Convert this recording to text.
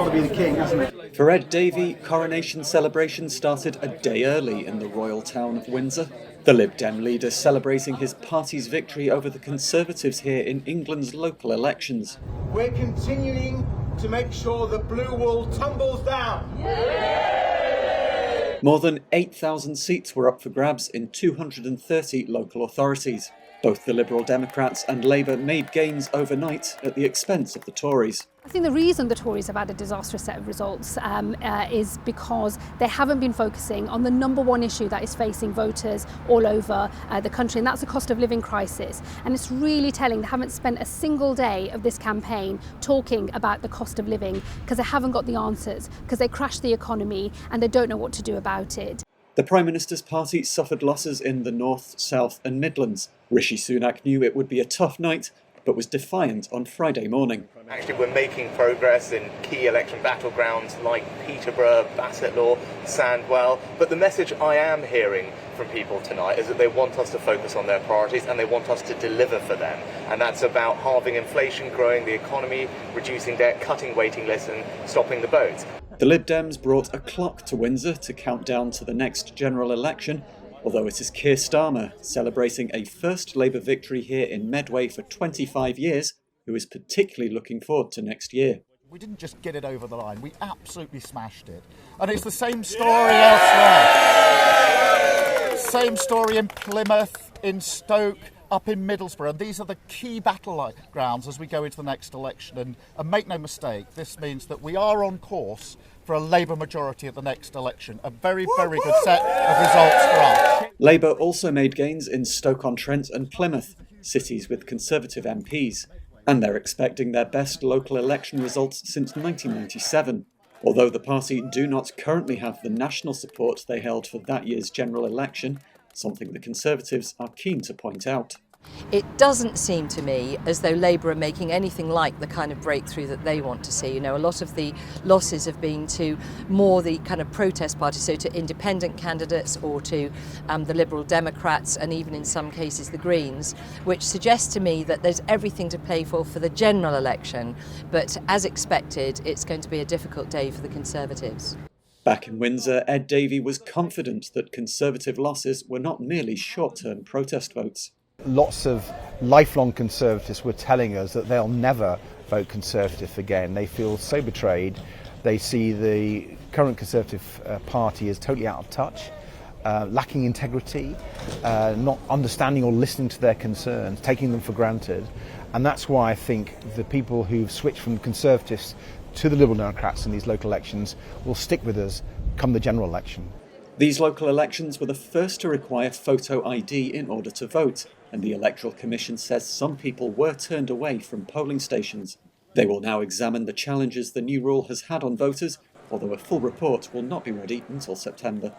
to be the king, hasn't it? For Ed Davey, coronation celebrations started a day early in the royal town of Windsor. The Lib Dem leader celebrating his party's victory over the Conservatives here in England's local elections. We're continuing to make sure the blue wall tumbles down. More than 8,000 seats were up for grabs in 230 local authorities. Both the Liberal Democrats and Labour made gains overnight at the expense of the Tories. I think the reason the Tories have had a disastrous set of results is because they haven't been focusing on the number one issue that is facing voters all over the country, and that's the cost of living crisis. And it's really telling they haven't spent a single day of this campaign talking about the cost of living because they haven't got the answers, because they crashed the economy and they don't know what to do about it. The Prime Minister's party suffered losses in the North, South and Midlands. Rishi Sunak knew it would be a tough night, but was defiant on Friday morning. Actually, we're making progress in key election battlegrounds like Peterborough, Bassetlaw, Sandwell. But the message I am hearing from people tonight is that they want us to focus on their priorities and they want us to deliver for them. And that's about halving inflation, growing the economy, reducing debt, cutting waiting lists and stopping the boats. The Lib Dems brought a clock to Windsor to count down to the next general election, although it is Keir Starmer, celebrating a first Labour victory here in Medway for 25 years, who is particularly looking forward to next year. We didn't just get it over the line, we absolutely smashed it. And it's the same story elsewhere. Same story in Plymouth, in Stoke, up in Middlesbrough. And these are the key battle grounds as we go into the next election. And make no mistake, this means that we are on course for a Labour majority at the next election. A very, very good set of results for us. Labour also made gains in Stoke-on-Trent and Plymouth, cities with Conservative MPs, and they're expecting their best local election results since 1997. Although the party do not currently have the national support they held for that year's general election, something the Conservatives are keen to point out. It doesn't seem to me as though Labour are making anything like the kind of breakthrough that they want to see. You know, a lot of the losses have been to more the kind of protest parties, so to independent candidates or to the Liberal Democrats and even in some cases the Greens, which suggests to me that there's everything to play for the general election. But as expected, it's going to be a difficult day for the Conservatives. Back in Windsor, Ed Davey was confident that Conservative losses were not merely short-term protest votes. Lots of lifelong Conservatives were telling us that they'll never vote Conservative again. They feel so betrayed. They see the current Conservative Party as totally out of touch, lacking integrity, not understanding or listening to their concerns, taking them for granted. And that's why I think the people who've switched from Conservatives to the Liberal Democrats in these local elections will stick with us come the general election. These local elections were the first to require photo ID in order to vote, and the Electoral Commission says some people were turned away from polling stations. They will now examine the challenges the new rule has had on voters, although a full report will not be ready until September.